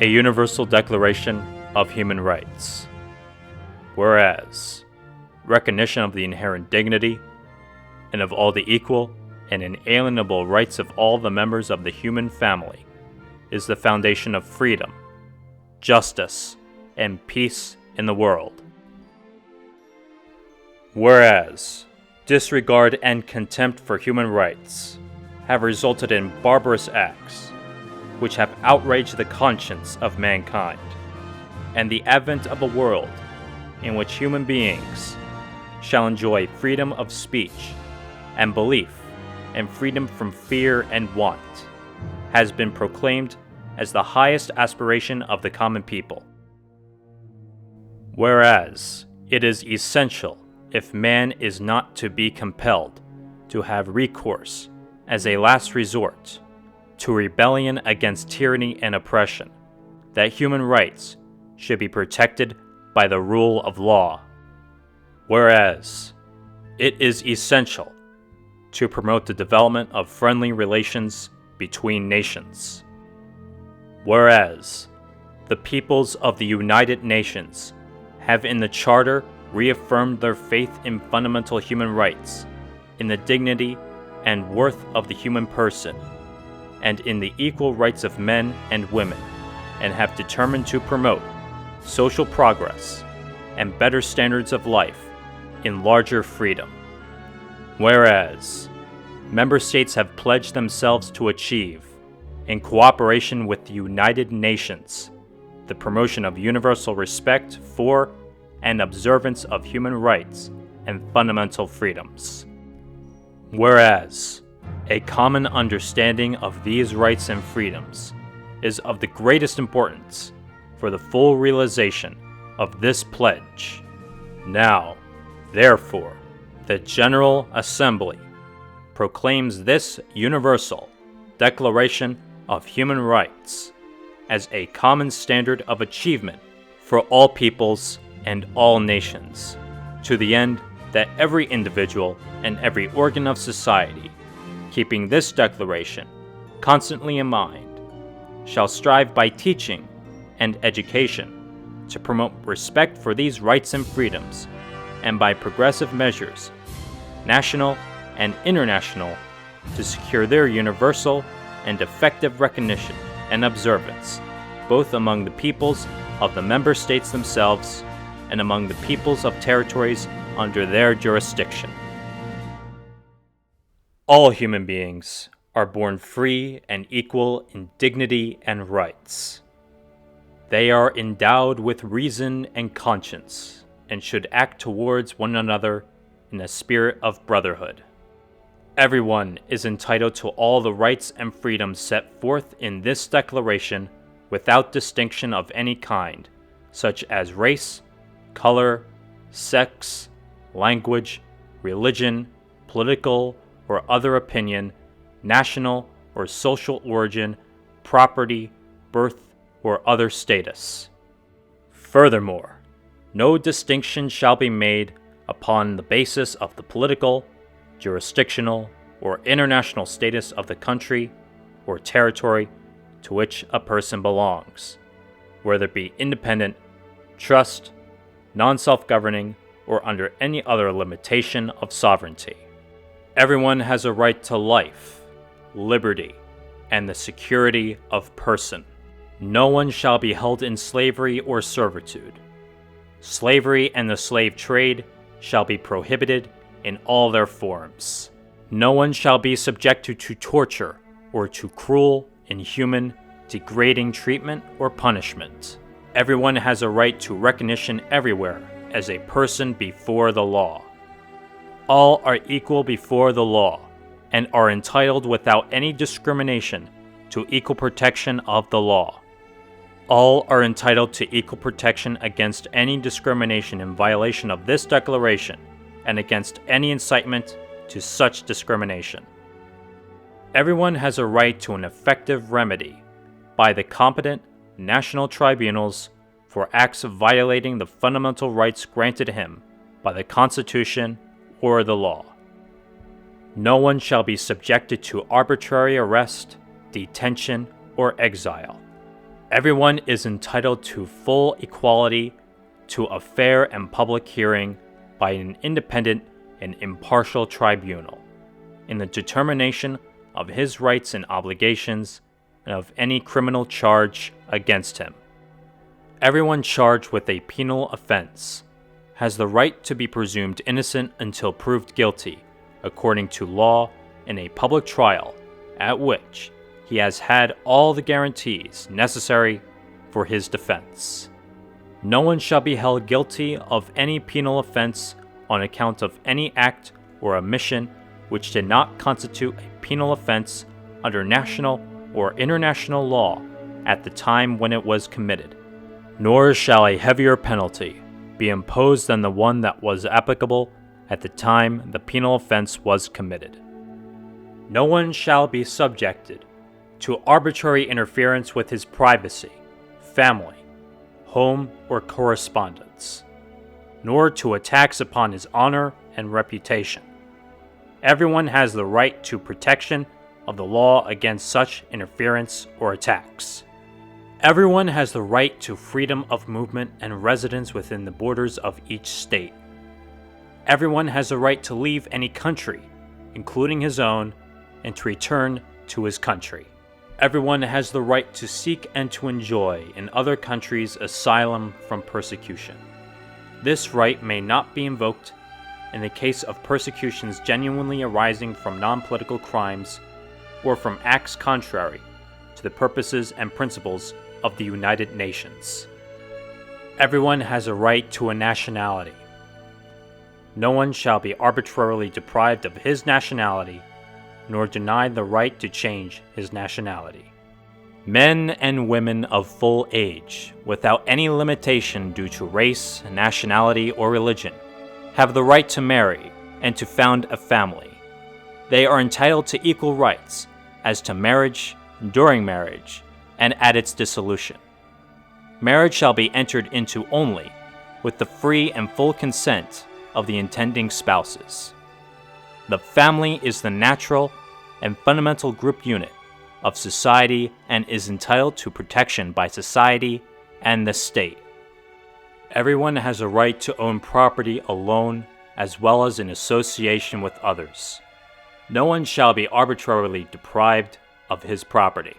a universal declaration of human rights. Whereas, recognition of the inherent dignity and of all the equal and inalienable rights of all the members of the human family is the foundation of freedom, justice, and peace in the world. Whereas, disregard and contempt for human rights have resulted in barbarous acts which have outraged the conscience of mankind, and the advent of a world in which human beings shall enjoy freedom of speech and belief and freedom from fear and want, has been proclaimed as the highest aspiration of the common people. Whereas, it is essential, if man is not to be compelled to have recourse as a last resort to rebellion against tyranny and oppression, that human rights should be protected by the rule of law. Whereas, it is essential to promote the development of friendly relations between nations. Whereas, the peoples of the United Nations have in the Charter reaffirmed their faith in fundamental human rights, in the dignity and worth of the human person, and in the equal rights of men and women, and have determined to promote social progress and better standards of life in larger freedom. Whereas, member states have pledged themselves to achieve, in cooperation with the United Nations, the promotion of universal respect for and observance of human rights and fundamental freedoms. Whereas, a common understanding of these rights and freedoms is of the greatest importance for the full realization of this pledge. Now, therefore, the General Assembly proclaims this universal Declaration of Human Rights as a common standard of achievement for all peoples and all nations, to the end that every individual and every organ of society, keeping this declaration constantly in mind, shall strive by teaching and education to promote respect for these rights and freedoms, and by progressive measures, national and international, to secure their universal and effective recognition and observance, both among the peoples of the member states themselves and among the peoples of territories under their jurisdiction. All human beings are born free and equal in dignity and rights. They are endowed with reason and conscience, and should act towards one another in a spirit of brotherhood. Everyone is entitled to all the rights and freedoms set forth in this declaration without distinction of any kind, such as race, color, sex, language, religion, political or other opinion, national or social origin, property, birth, or other status. Furthermore, no distinction shall be made upon the basis of the political, jurisdictional, or international status of the country or territory to which a person belongs, whether it be independent, trust, non-self-governing, or under any other limitation of sovereignty. Everyone has a right to life, liberty, and the security of person. No one shall be held in slavery or servitude. Slavery and the slave trade shall be prohibited in all their forms. No one shall be subjected to torture or to cruel, inhuman, degrading treatment or punishment. Everyone has a right to recognition everywhere as a person before the law. All are equal before the law, and are entitled without any discrimination to equal protection of the law. All are entitled to equal protection against any discrimination in violation of this declaration, and against any incitement to such discrimination. Everyone has a right to an effective remedy by the competent national tribunals for acts violating the fundamental rights granted him by the Constitution or the law. No one shall be subjected to arbitrary arrest, detention, or exile. Everyone is entitled to full equality, to a fair and public hearing by an independent and impartial tribunal, in the determination of his rights and obligations, and of any criminal charge against him. Everyone charged with a penal offense has the right to be presumed innocent until proved guilty, according to law, in a public trial, at which he has had all the guarantees necessary for his defense. No one shall be held guilty of any penal offense on account of any act or omission which did not constitute a penal offense under national or international law at the time when it was committed, nor shall a heavier penalty be imposed than the one that was applicable at the time the penal offense was committed. No one shall be subjected to arbitrary interference with his privacy, family, home, or correspondence, nor to attacks upon his honor and reputation. Everyone has the right to protection of the law against such interference or attacks. Everyone has the right to freedom of movement and residence within the borders of each state. Everyone has the right to leave any country, including his own, and to return to his country. Everyone has the right to seek and to enjoy in other countries asylum from persecution. This right may not be invoked in the case of persecutions genuinely arising from non-political crimes or from acts contrary to the purposes and principles of the United Nations. Everyone has a right to a nationality. No one shall be arbitrarily deprived of his nationality, nor denied the right to change his nationality. Men and women of full age, without any limitation due to race, nationality, or religion, have the right to marry and to found a family. They are entitled to equal rights as to marriage, during marriage, and at its dissolution. Marriage shall be entered into only with the free and full consent of the intending spouses. The family is the natural and fundamental group unit of society and is entitled to protection by society and the state. Everyone has a right to own property alone as well as in association with others. No one shall be arbitrarily deprived of his property.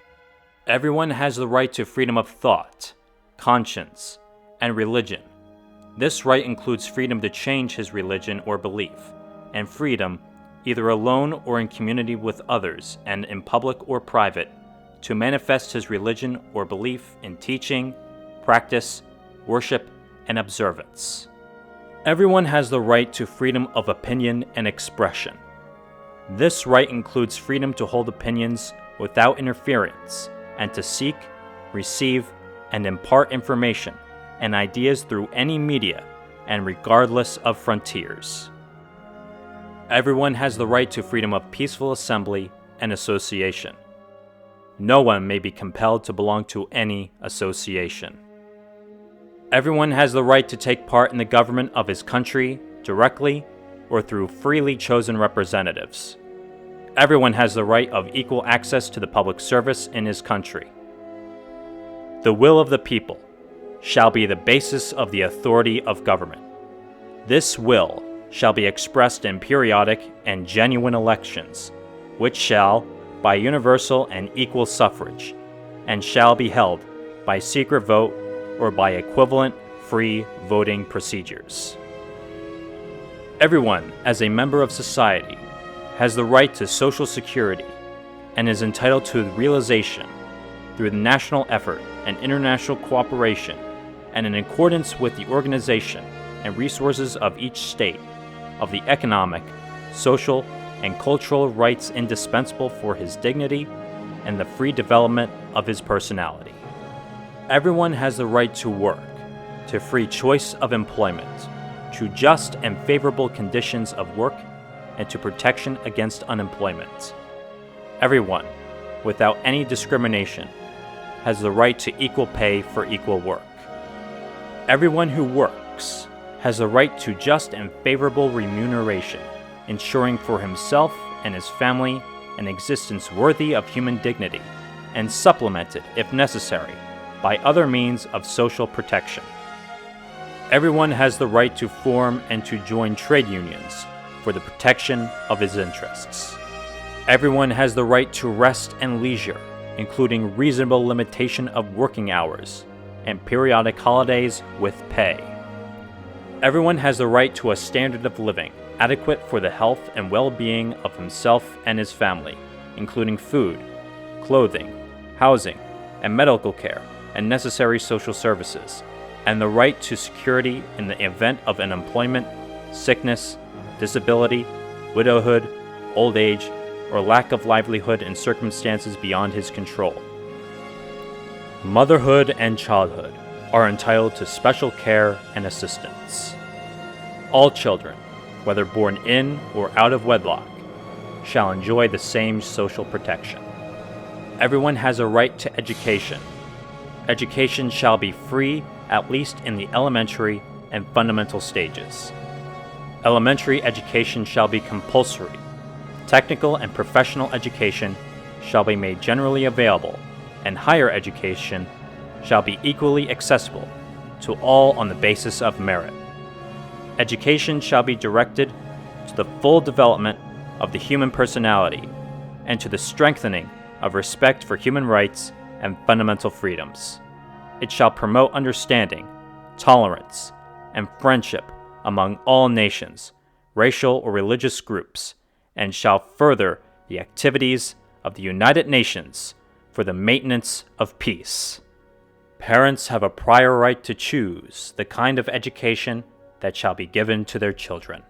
Everyone has the right to freedom of thought, conscience, and religion. This right includes freedom to change his religion or belief, and freedom, either alone or in community with others and in public or private, to manifest his religion or belief in teaching, practice, worship, and observance. Everyone has the right to freedom of opinion and expression. This right includes freedom to hold opinions without interference and to seek, receive, and impart information and ideas through any media and regardless of frontiers. Everyone has the right to freedom of peaceful assembly and association. No one may be compelled to belong to any association. Everyone has the right to take part in the government of his country directly or through freely chosen representatives. Everyone has the right of equal access to the public service in his country. The will of the people shall be the basis of the authority of government. This will shall be expressed in periodic and genuine elections, which shall, by universal and equal suffrage, and shall be held by secret vote or by equivalent free voting procedures. Everyone, as a member of society, has the right to social security and is entitled to the realization, through the national effort and international cooperation, and in accordance with the organization and resources of each state, of the economic, social, and cultural rights indispensable for his dignity and the free development of his personality. Everyone has the right to work, to free choice of employment, to just and favorable conditions of work, and to protection against unemployment. Everyone, without any discrimination, has the right to equal pay for equal work. Everyone who works has the right to just and favorable remuneration, ensuring for himself and his family an existence worthy of human dignity, and supplemented, if necessary, by other means of social protection. Everyone has the right to form and to join trade unions for the protection of his interests. Everyone has the right to rest and leisure, including reasonable limitation of working hours and periodic holidays with pay. Everyone has the right to a standard of living adequate for the health and well-being of himself and his family, including food, clothing, housing, and medical care, and necessary social services, and the right to security in the event of unemployment, sickness, disability, widowhood, old age, or lack of livelihood in circumstances beyond his control. Motherhood and childhood are entitled to special care and assistance. All children, whether born in or out of wedlock, shall enjoy the same social protection. Everyone has a right to education. Education shall be free, at least in the elementary and fundamental stages. Elementary education shall be compulsory. Technical and professional education shall be made generally available, and higher education shall be equally accessible to all on the basis of merit. Education shall be directed to the full development of the human personality and to the strengthening of respect for human rights and fundamental freedoms. It shall promote understanding, tolerance, and friendship among all nations, racial or religious groups, and shall further the activities of the United Nations for the maintenance of peace. Parents have a prior right to choose the kind of education that shall be given to their children.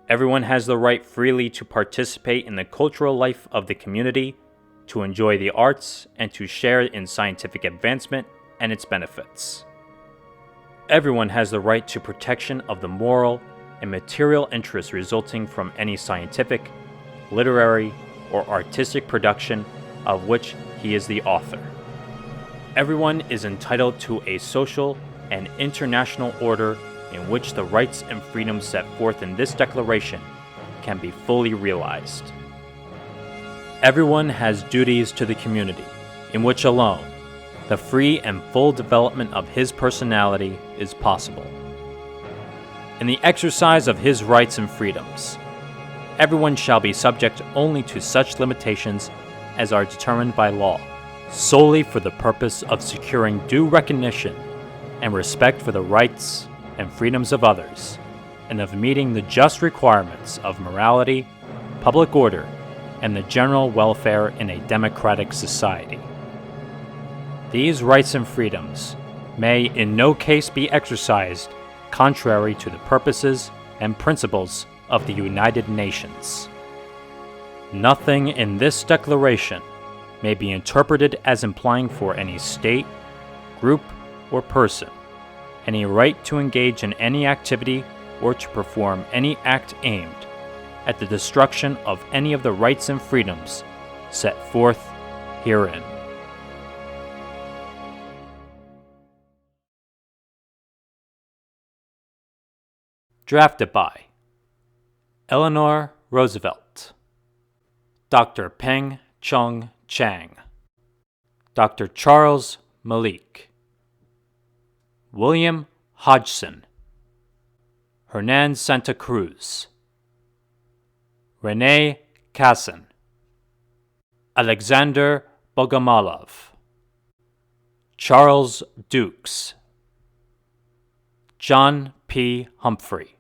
Everyone has the right freely to participate in the cultural life of the community, to enjoy the arts, and to share in scientific advancement and its benefits. Everyone has the right to protection of the moral and material interests resulting from any scientific, literary, or artistic production of which he is the author. Everyone is entitled to a social and international order in which the rights and freedoms set forth in this declaration can be fully realized. Everyone has duties to the community, in which alone the free and full development of his personality is possible. In the exercise of his rights and freedoms, everyone shall be subject only to such limitations as are determined by law, solely for the purpose of securing due recognition and respect for the rights and freedoms of others, and of meeting the just requirements of morality, public order, and the general welfare in a democratic society. These rights and freedoms may in no case be exercised contrary to the purposes and principles of the United Nations. Nothing in this declaration may be interpreted as implying for any state, group, or person any right to engage in any activity or to perform any act aimed at the destruction of any of the rights and freedoms set forth herein. Drafted by Eleanor Roosevelt, Dr. Peng Chung Chang, Dr. Charles Malik, William Hodgson, Hernan Santa Cruz, Renee Kassan, Alexander Bogomolov, Charles Dukes, John P. Humphrey,